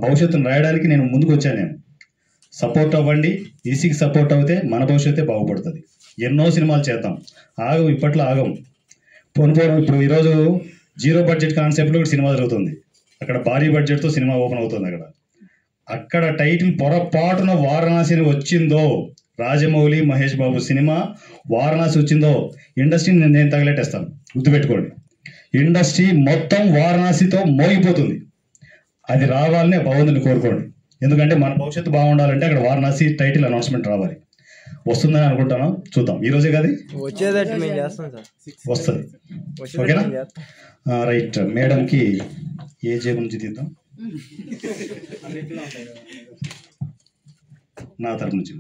భవిష్యత్తును రాయడానికి నేను ముందుకు వచ్చాను. నేను సపోర్ట్ అవ్వండి, ఈసీకి సపోర్ట్ అవుతే మన భవిష్యత్తే బాగుపడుతుంది. ఎన్నో సినిమాలు చేద్దాం, ఆగం, ఇప్పట్లో ఆగం. పోను ఇప్పుడు ఈరోజు జీరో బడ్జెట్ కాన్సెప్ట్లో సినిమా జరుగుతుంది, అక్కడ భారీ బడ్జెట్తో సినిమా ఓపెన్ అవుతుంది. అక్కడ టైటిల్ పొరపాటున వారణాసి వచ్చిందో, రాజమౌళి మహేష్ బాబు సినిమా వారణాసి వచ్చిందో, ఇండస్ట్రీని నేను తగలెట్టేస్తాను. గుర్తుపెట్టుకోండి, ఇండస్ట్రీ మొత్తం వారణాసితో మోగిపోతుంది. అది రావాలని భగవంతుని కోరుకోండి. ఎందుకంటే మన భవిష్యత్తు బాగుండాలంటే అక్కడ వారణాసి టైటిల్ అనౌన్స్మెంట్ రావాలి. వస్తుందని అనుకుంటాను, చూద్దాం. ఈ రోజే కాదు వస్తుంది. ఓకేనా? రైట్. మేడంకి ఏ జేబు నుంచి తీద్దాం? నా తరపు నుంచి.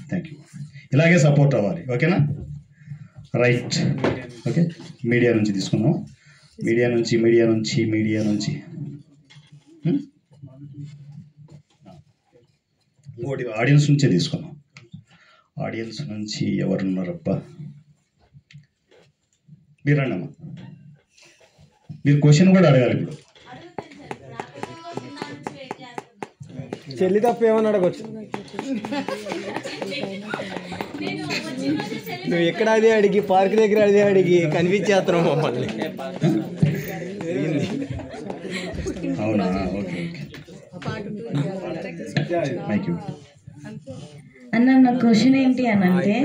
Thank you. ఇలాగే సపోర్ట్ అవ్వాలి. ఓకేనా? రైట్. ఓకే, మీడియా నుంచి తీసుకున్నాం. మీడియా నుంచి ఇంకోటి ఆడియన్స్ నుంచే తీసుకున్నాం. ఆడియన్స్ నుంచి ఎవరున్నారబ్బా? మీరు రండి అమ్మా, మీరు క్వశ్చన్ కూడా అడగాలి. ఇప్పుడు చెల్లి తప్ప ఏమని అడగచ్చు. నువ్వు ఎక్కడ అదే అడిగి, పార్క్ దగ్గర అదే అడిగి కనిపించేస్తున్నావు మమ్మల్ని. అవునా? ఓకే. అన్న, నా క్వశ్చన్ ఏంటి అని అంటే,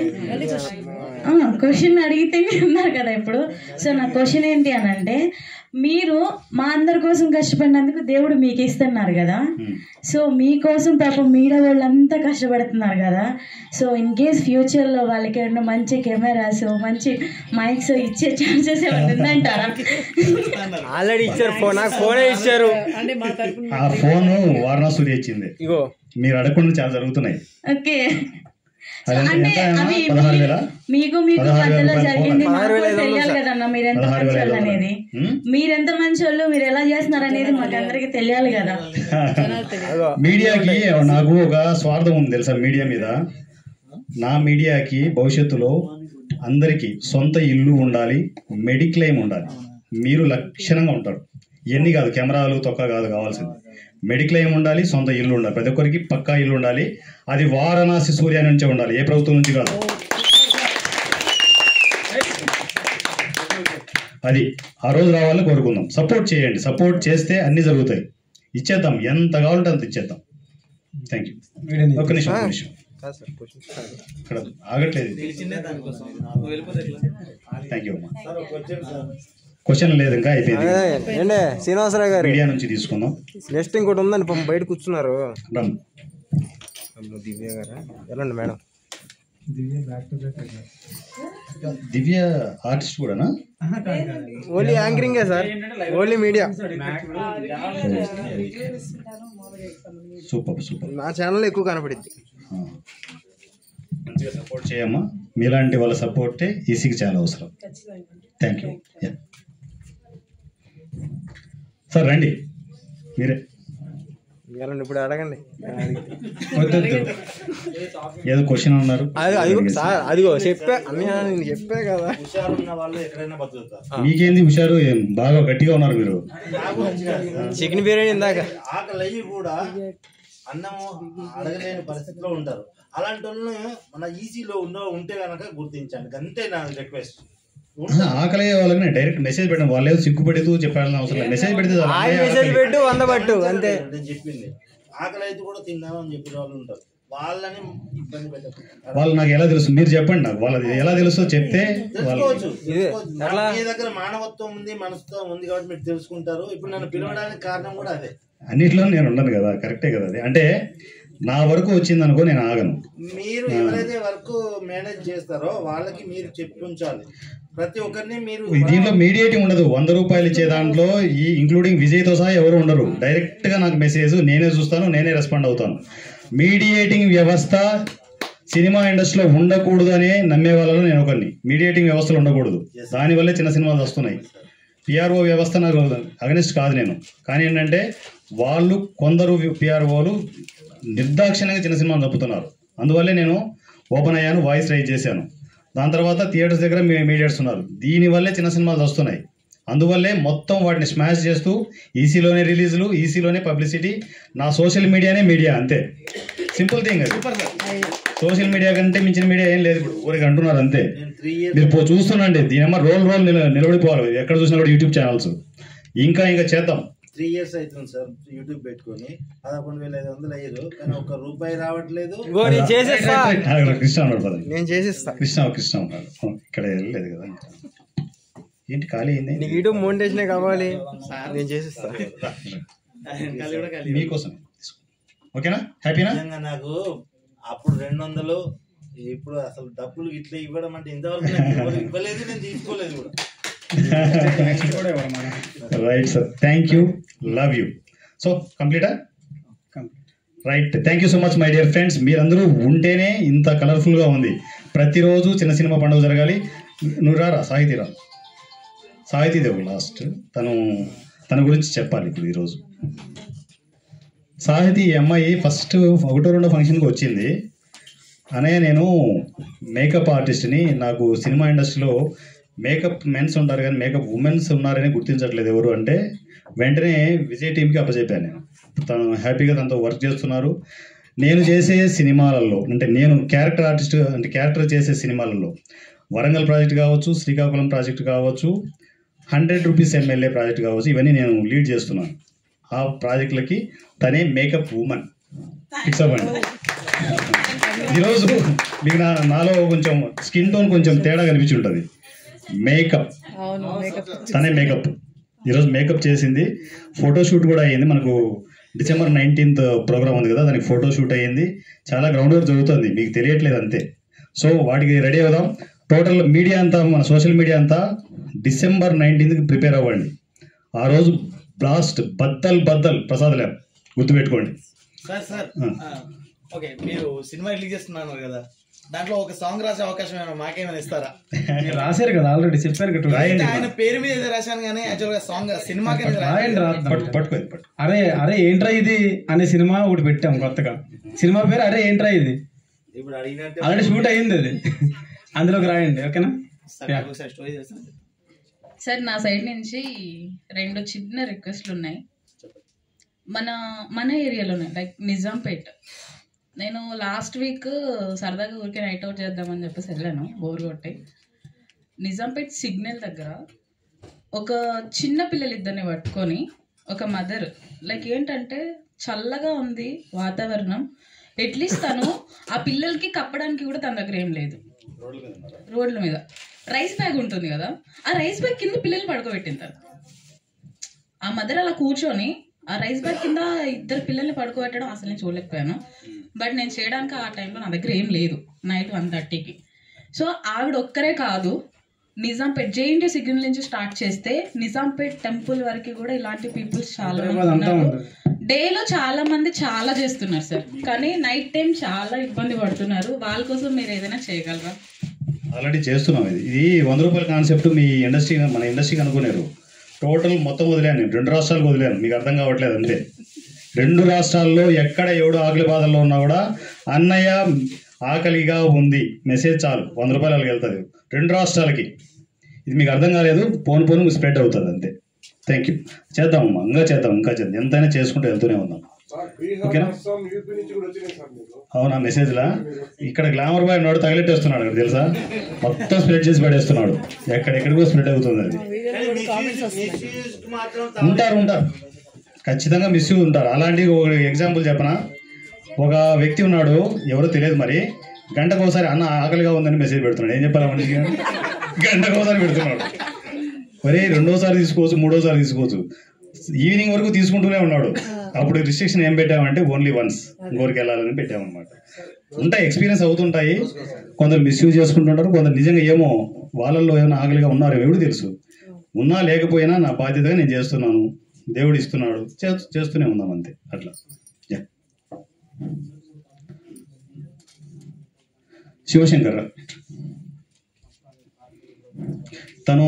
క్వశ్చన్ అడిగితే మీరు ఉన్నారు కదా ఇప్పుడు. సో నా క్వశ్చన్ ఏంటి అని అంటే, మీరు మా అందరి కోసం కష్టపడినందుకు దేవుడు మీకు ఇస్తున్నారు కదా. సో మీకోసం పాపం మీడియా వాళ్ళంతా కష్టపడుతున్నారు కదా. సో ఇన్ కేస్ ఫ్యూచర్లో వాళ్ళకి ఏమన్నా మంచి కెమెరాస్, మంచి మైక్స్ ఇచ్చే ఛాన్సెస్ ఏమైనా ఉందంటారా? ఆల్రెడీ ఇచ్చారు, నాకు ఫోనే ఇచ్చారు. ఆ ఫోన్ వారణాసి ఇచ్చింది. ఇగో మీరు అడగకుండా చాలా జరుగుతున్నాయి. ఓకే, అంటే అవి మీకు మధ్యలో జరిగింది, మాకు తెలియాలి కదన్నా మీరెంత మంచి వాళ్ళు అనేది. మీరెంత మంచి వాళ్ళు, మీరు ఎలా చేస్తున్నారు అనేది మాకు అందరికి తెలియాలి కదా. మీడియాకి నాకు ఒక స్వార్థం ఉంది తెలుసా మీడియా మీద. నా మీడియాకి భవిష్యత్తులో అందరికీ సొంత ఇల్లు ఉండాలి, మెడిక్లెయిమ్ ఉండాలి. మీరు లక్షణంగా ఉంటారు. ఇవన్నీ కాదు, కెమెరాలు తొక్క కాదు కావాల్సింది. మెడిక్లెయిమ్ ఉండాలి, సొంత ఇల్లు ఉండాలి, ప్రతి ఒక్కరికి పక్కా ఇల్లు ఉండాలి. అది వారణాసి సూర్య నుంచే ఉండాలి, ఏ ప్రభుత్వం నుంచి కాదు. అది ఆ రోజు రావాలని కోరుకుందాం. సపోర్ట్ చేయండి, సపోర్ట్ చేస్తే అన్ని జరుగుతాయి. ఇచ్చేద్దాం, ఎంత కావాలంటే అంత ఇచ్చేద్దాం. Thank you. ఒక్క నిమిషం ఇక్కడ ఆగట్లేదు. థ్యాంక్ యూ అమ్మా. క్వశ్చన్ లేదు, ఇంకా అయిపోయింది. శ్రీనివాసరావు గారు మీడియా నుంచి తీసుకుందాం. నెక్స్ట్ ఇంకోటి ఉందని బయట కూర్చున్నారు. దివ్య గారా? వెళ్ళండి మేడం. దివ్య ఆర్టిస్ట్ కూడానా? ఓన్లీ యాంకరింగే సార్, ఓన్లీ మీడియా. సూపర్. నా ఛానల్ ఎక్కువ కనపడింది. మంచిగా సపోర్ట్ చేయమ్మా. మీలాంటి వాళ్ళ సపోర్టే ఈసీకి చాలా అవసరం. Thank you. సార్ రండి, మీరే ఇప్పుడు అడగండి. ఏదో క్వశ్చన్ ఉన్నారు. అదిగో చెప్పా అన్నయ్య, నేను చెప్పా కదా. మీకేంది హుషారు, బాగా గట్టిగా ఉన్నారు మీరు. చికెన్ బిర్యానీ ఇందాక ఆకలి కూడా అన్నము అడగలేని పరిస్థితిలో ఉంటారు. అలాంటి వాళ్ళని మన ఈజీలో ఉంటే కనుక గుర్తించండి. అంతే నా రిక్వెస్ట్. ఆకలి వాళ్ళకి డైరెక్ట్ మెసేజ్ పెట్టడం, వాళ్ళు ఏదో సిగ్గుపడుతూ చెప్పాలని అవసరం లేదు. మెసేజ్ పెడితే పెట్టు, 100 పట్టు అంతే. నేను చెప్పింది ఆకలి అయితే కూడా తిందామని చెప్పిన వాళ్ళు ఉంటారు. వాళ్ళని ఇబ్బంది పెట్టదు. వాళ్ళు నాకు ఎలా తెలుసు, మీరు చెప్పండి నాకు. వాళ్ళది ఎలా తెలుసో చెప్తే తెలుసుకోవచ్చు. మీ దగ్గర మానవత్వం ఉంది, మనసుతో ఉంది కాబట్టి మీరు తెలుసుకుంటారు. ఇప్పుడు నన్ను పిలవడానికి కారణం కూడా అదే. అన్నిట్లో నేను ఉండను కదా, కరెక్టే కదా. అది అంటే నా వరకు వచ్చింది అనుకో, నేను ఆగను. మీరు ఎవరైతే వర్క్ మేనేజ్ చేస్తారో వాళ్ళకి మీరు చెప్పి ఉంచాలి. ప్రతి ఒక్కరిని మీరు దీంట్లో మీడియేటింగ్ ఉండదు. 100 రూపాయలు ఇచ్చే దాంట్లో ఈ ఇంక్లూడింగ్ విజయ్తో సహా ఎవరు ఉండరు. డైరెక్ట్ గా నాకు మెసేజ్, నేనే చూస్తాను, నేనే రెస్పాండ్ అవుతాను. మీడియేటింగ్ వ్యవస్థ సినిమా ఇండస్ట్రీలో ఉండకూడదు అని నమ్మే వాళ్ళలో నేను ఒకరిని. మీడియేటింగ్ వ్యవస్థలు ఉండకూడదు, దానివల్లే చిన్న సినిమాలు వస్తున్నాయి. పిఆర్ఓ వ్యవస్థ నాకు అగనిస్ట్ కాదు నేను. కానీ ఏంటంటే వాళ్ళు కొందరు పిఆర్ఓలు నిర్దాక్షిణ్యంగా చిన్న సినిమాలు చంపుతున్నారు. అందువల్లే నేను ఓపెన్ అయ్యాను, వాయిస్ రైజ్ చేశాను. దాని తర్వాత థియేటర్స్ దగ్గర మీడియేటర్స్ ఉన్నారు. దీనివల్లే చిన్న సినిమాలు వస్తున్నాయి. అందువల్లే మొత్తం వాటిని స్మాష్ చేస్తూ ఈసీలోనే రిలీజులు, ఈసీలోనే పబ్లిసిటీ, నా సోషల్ మీడియానే మీడియా, అంతే. సింపుల్ థింగ్ అది. సోషల్ మీడియా కంటే మించిన మీడియా ఏం లేదు ఇప్పుడు, ఊరికి అంటున్నారు అంతే. మీరు చూస్తున్నాండి, దీనమ్మ రోల్ నిలబడిపోవాలి. ఎక్కడ చూసినా కూడా యూట్యూబ్ ఛానల్స్. ఇంకా చేద్దాం. 3 years అవుతుంది సార్ యూట్యూబ్ పెట్టుకొని, 11,500 అయ్యారు, కానీ ఒక్క రూపాయి రావట్లేదు. కృష్ణ ఉన్నాడు, నేను చేసిస్తా. కృష్ణ ఉన్నాడు ఇక్కడ, వెళ్ళలేదు కదా. ఏంటి ఖాళీ అయింది? నీకు యూట్యూబ్ మోనిటైజేషన్ కావాలి, నేను చేసిస్తా మీకోసం. ఓకేనా? హ్యాపీనా? నిజంగా నాకు అప్పుడు 200, ఇప్పుడు అసలు డబ్బులు ఇట్లా ఇవ్వడం అంటే ఇంతవరకు నాకు ఇవ్వలేదు, నేను తీసుకోలేదు కూడా. Right sir, thank you, love you. So కంప్లీటా? Right, thank you so much my dear friends. మీరందరూ ఉంటేనే ఇంత కలర్ఫుల్గా ఉంది. ప్రతిరోజు చిన్న సినిమా పండుగ జరగాలి. నువ్వు రారా, సాహితీదేవు లాస్ట్, తన గురించి చెప్పాలి ఇప్పుడు ఈరోజు. సాహితీ ఈ అమ్మాయి ఫస్ట్ 1-2 ఫంక్షన్కి వచ్చింది. అనే నేను మేకప్ ఆర్టిస్ట్ని, నాకు సినిమా ఇండస్ట్రీలో మేకప్ మెన్స్ ఉంటారు కానీ మేకప్ ఉమెన్స్ ఉన్నారని గుర్తించట్లేదు ఎవరు అంటే, వెంటనే విజయ్ టీంకి అప్పచెప్పాను నేను. తను హ్యాపీగా తనతో వర్క్ చేస్తున్నారు. నేను చేసే సినిమాలలో అంటే, నేను క్యారెక్టర్ ఆర్టిస్ట్ అంటే క్యారెక్టర్ చేసే సినిమాలలో వరంగల్ ప్రాజెక్ట్ కావచ్చు, శ్రీకాకుళం ప్రాజెక్ట్ కావచ్చు, 100 రూపీస్ ఎమ్మెల్యే ప్రాజెక్ట్ కావచ్చు, ఇవన్నీ నేను లీడ్ చేస్తున్నాను. ఆ ప్రాజెక్టులకి తనే మేకప్ ఉమెన్. ఫిక్స్ అవ్వండి. ఈరోజు మీకు నాలో కొంచెం స్కిన్ టోన్ కొంచెం తేడా కనిపించి ఉంటుంది. మేకప్, తనే మేకప్. ఈరోజు మేకప్ చేసింది. ఫోటోషూట్ కూడా అయ్యింది. మనకు December 19th ప్రోగ్రామ్ ఉంది కదా, దానికి ఫోటోషూట్ అయ్యింది. చాలా గ్రౌండ్ వర్క్ జరుగుతుంది, మీకు తెలియట్లేదు అంతే. సో వాటికి రెడీ అవుదాం. టోటల్ మీడియా అంతా, మన సోషల్ మీడియా అంతా December 19th ప్రిపేర్ అవ్వండి. ఆ రోజు బ్లాస్ట్ బద్దల్ ప్రసాద్ ల్యాబ్, గుర్తుపెట్టుకోండి. సార్ ఓకే, మీరు సినిమా రిలీజ్ చేస్తున్నారు కదా, దాంట్లో ఒక సాంగ్ రాసే అవకాశం ఏమైనా మాకేమైనా ఇస్తారా? రాశారు కదా, ఆల్రెడీ చెప్పారు కదా. ఆయన పేరు మీద ఏదో రాశాను కానీ యాక్చువల్ గా సాంగ్ సినిమాకి అరే ఏంట్రా ఇది అనే సినిమా ఒకటి పెట్టాం కొత్తగా. సినిమా పేరు అరే ఏంట్రా ఇది, ఇప్పుడు అడిగినట్టు ఆల్రెడీ షూట్ అయ్యింది అది, అందులోకి రాయండి. ఓకేనా? స్టోరీ చేస్తాను సార్. నా సైడ్ నుంచి 2 చిన్న రిక్వెస్ట్లు ఉన్నాయి. మన ఏరియాలోనే, లైక్ నిజాంపేట్. నేను లాస్ట్ వీక్ సరదాగా ఊరికే నైట్ అవుట్ చేద్దామని చెప్పేసి వెళ్ళాను, బోర్ కొట్టి. నిజాంపేట్ సిగ్నల్ దగ్గర ఒక చిన్న పిల్లలిద్దరిని పట్టుకొని, ఒక మదర్, లైక్ ఏంటంటే చల్లగా ఉంది వాతావరణం, అట్లీస్ట్ తను ఆ పిల్లలకి కప్పడానికి కూడా తన దగ్గర ఏం లేదు. రోడ్ల మీద రైస్ బ్యాగ్ ఉంటుంది కదా, ఆ రైస్ బ్యాగ్ కింద పిల్లల్ని పడుకోబెట్టింది తను. ఆ మదర్ అలా కూర్చొని ఆ రైస్ బ్యాగ్ కింద 2 పిల్లల్ని పడుకోబెట్టడం అసలు నేను చూడలేకపోయాను. బట్ నేను చేయడానికి ఆ టైంలో నా దగ్గర ఏం లేదు, నైట్ 1:30కి. సో ఆవిడ ఒక్కరే కాదు, నిజాంపేట్ JNT సిగ్నల్ నుంచి స్టార్ట్ చేస్తే నిజాంపేట్ టెంపుల్ వరకు కూడా ఇలాంటి పీపుల్స్ చాలా మంది ఉన్నారు. డేలో చాలా మంది చాలా చేస్తున్నారు సార్, కానీ నైట్ టైం చాలా ఇబ్బంది పడుతున్నారు. వాళ్ళ కోసం మీరు ఏదైనా చేయగలరా? ఆల్రెడీ చేస్తున్నాం. ఇది 100 రూపాయల కాన్సెప్ట్ మీ ఇండస్ట్రీ, మన ఇండస్ట్రీకి అనుకున్నారు. టోటల్ మొత్తం వదిలేను, 2 రాష్ట్రాలకు వదిలేను. మీకు అర్థం కావట్లేదు అంతే. 2 రాష్ట్రాల్లో ఎక్కడ ఎవడు ఆకలి బాధల్లో ఉన్నా కూడా అన్నయ్య ఆకలిగా ఉంది మెసేజ్ చాలు, 100 రూపాయలు వాళ్ళకి వెళ్తుంది 2 రాష్ట్రాలకి. ఇది మీకు అర్థం కాలేదు, పోను స్ప్రెడ్ అవుతుంది అంతే. Thank you. చేద్దామమ్మా, ఇంకా చేద్దాం. ఎంతైనా చేసుకుంటూ వెళ్తూనే ఉందాం. ఓకేనా? అవునా? మెసేజ్లా ఇక్కడ గ్లామర్ బాయ్ నోడు తగిలెట్టేస్తున్నాడు అక్కడ, తెలుసా? మొత్తం స్ప్రెడ్ చేసి పడేస్తున్నాడు, ఎక్కడెక్కడికో స్ప్రెడ్ అవుతుంది అది. ఉంటారు ఖచ్చితంగా మిస్యూజ్ ఉంటారు. అలాంటి ఒక ఎగ్జాంపుల్ చెప్పనా? ఒక వ్యక్తి ఉన్నాడు, ఎవరో తెలియదు మరి, గంటకు ఒకసారి అన్న ఆకలిగా ఉందని మెసేజ్ పెడుతున్నాడు. ఏం చెప్పాలి మనిషికి? గంటకు ఒకసారి పెడుతున్నాడు. మరి 2వ తీసుకోవచ్చు, 3వ తీసుకోవచ్చు, ఈవినింగ్ వరకు తీసుకుంటూనే ఉన్నాడు. అప్పుడు రిస్ట్రిక్షన్ ఏం పెట్టామంటే ఓన్లీ వన్స్, ఇంకోరికి వెళ్ళాలని పెట్టామన్నమాట. ఉంటాయి, ఎక్స్పీరియన్స్ అవుతుంటాయి. కొందరు మిస్యూజ్ చేసుకుంటుంటారు, కొందరు నిజంగా ఏమో వాళ్ళల్లో ఏమైనా ఆకలిగా ఉన్నారు ఎవరు తెలుసు. ఉన్నా లేకపోయినా నా బాధ్యతగా నేను చేస్తున్నాను, దేవుడు ఇస్తున్నాడు, చేస్తూనే ఉందాం అంతే. అట్లా శివశంకర్ తను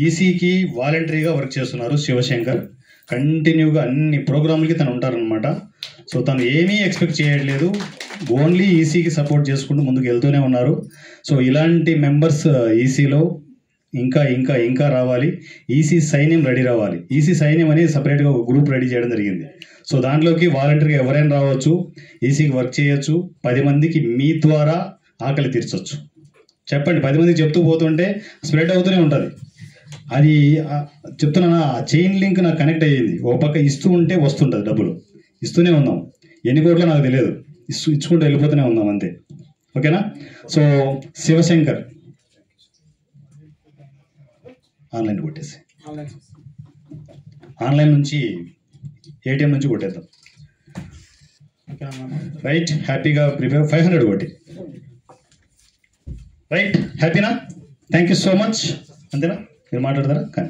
ఈసీకి వాలంటరీగా వర్క్ చేస్తున్నారు. శివశంకర్ కంటిన్యూగా అన్ని ప్రోగ్రాంలకి తను ఉంటారనమాట. సో తను ఏమీ ఎక్స్పెక్ట్ చేయట్లేదు, ఓన్లీ ఈసీకి సపోర్ట్ చేసుకుంటూ ముందుకు వెళ్తూనే ఉన్నారు. సో ఇలాంటి మెంబర్స్ ఈసీలో ఇంకా ఇంకా ఇంకా రావాలి. ఈసీ సైన్యం రెడీ రావాలి. ఈసీ సైన్యం అనేది సపరేట్గా ఒక గ్రూప్ రెడీ చేయడం జరిగింది. సో దాంట్లోకి వాలంటీర్గా ఎవరైనా రావచ్చు, ఈసీకి వర్క్ చేయొచ్చు. 10 మందికి మీ ద్వారా ఆకలి తీర్చొచ్చు. చెప్పండి, 10 మందికి చెప్తూ పోతుంటే స్ప్రెడ్ అవుతూనే ఉంటుంది. అది చెప్తున్నా, ఆ చైన్ లింక్ నాకు కనెక్ట్ అయ్యింది. ఓ పక్క ఇస్తూ ఉంటే వస్తుంటుంది, డబ్బులు ఇస్తూనే ఉన్నాం. ఎన్ని కోట్లో నాకు తెలియదు, ఇచ్చుకుంటూ వెళ్ళిపోతూనే ఉన్నాం అంతే. ఓకేనా? సో శివశంకర్ ఆన్లైన్ కొట్టేసి, ఆన్లైన్ నుంచి ఏటీఎం నుంచి కొట్టేద్దాం. రైట్, హ్యాపీగా ప్రిపేర్ 500 కొట్టి. రైట్, హ్యాపీనా? Thank you so much. అంతేనా? మీరు మాట్లాడతారా? కానీ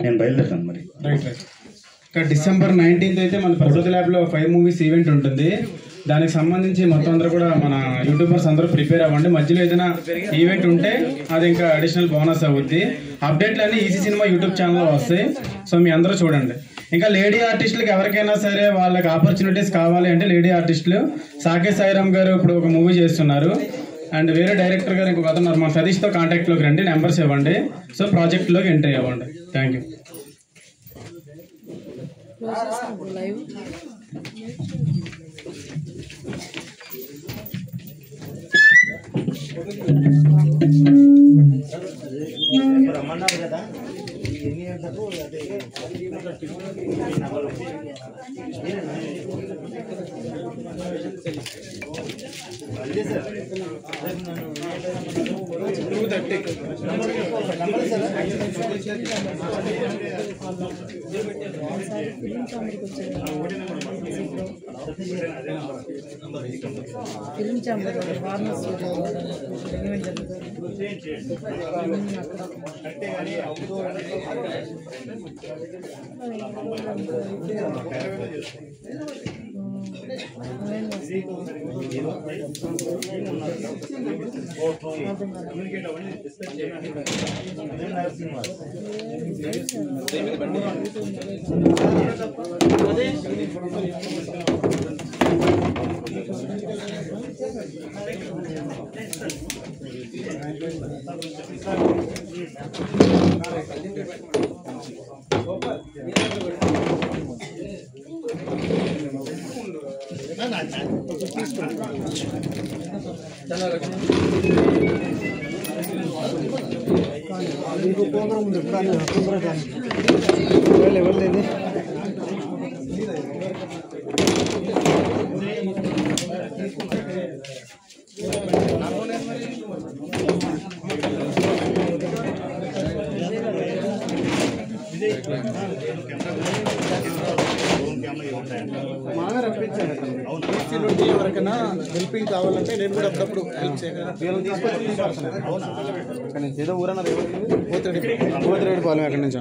నేను బయలుదేరుతాను మరి. Right right. ఇంకా డిసెంబర్ 19th అయితే మన ప్రకృతి ల్యాబ్లో 5 మూవీస్ ఈవెంట్ ఉంటుంది. దానికి సంబంధించి మొత్తం అందరూ కూడా మన యూట్యూబర్స్ అందరూ ప్రిపేర్ అవ్వండి. మధ్యలో ఏదైనా ఈవెంట్ ఉంటే అది ఇంకా అడిషనల్ బోనస్ అవుద్ది. అప్డేట్లు అన్నీ ఈసీ సినిమా యూట్యూబ్ ఛానల్లో వస్తాయి. సో మీ అందరూ చూడండి. ఇంకా లేడీ ఆర్టిస్టులకు ఎవరికైనా సరే వాళ్ళకి ఆపర్చునిటీస్ కావాలి అంటే లేడీ ఆర్టిస్టులు సాకేత్ సాయిరామ్ గారు ఇప్పుడు ఒక మూవీ చేస్తున్నారు. అండ్ వేరే డైరెక్టర్ గారు ఇంకొక అతను మన సతీష్తో కాంటాక్ట్లోకి రండి, నెంబర్స్ ఇవ్వండి. సో ప్రాజెక్ట్లోకి ఎంట్రీ అవ్వండి. Thank you. ఇప్పుడు రమ్మన్నారు కదా, ఎన్ని గంటలకు అదే అదే సార్. ఫిల్మ్ ఛాంబర్ ఎవరిది మాగా రప్పించాను. ఈసీ నుండి ఎవరికైనా హెల్పింగ్ కావాలంటే నేను కూడా అప్పుడప్పుడు హెల్ప్ చేయగలను. తీసుకొచ్చి ఏదో ఊరన్నారు, పోతిరెడ్డి పాలెం ఎక్కడి నుంచి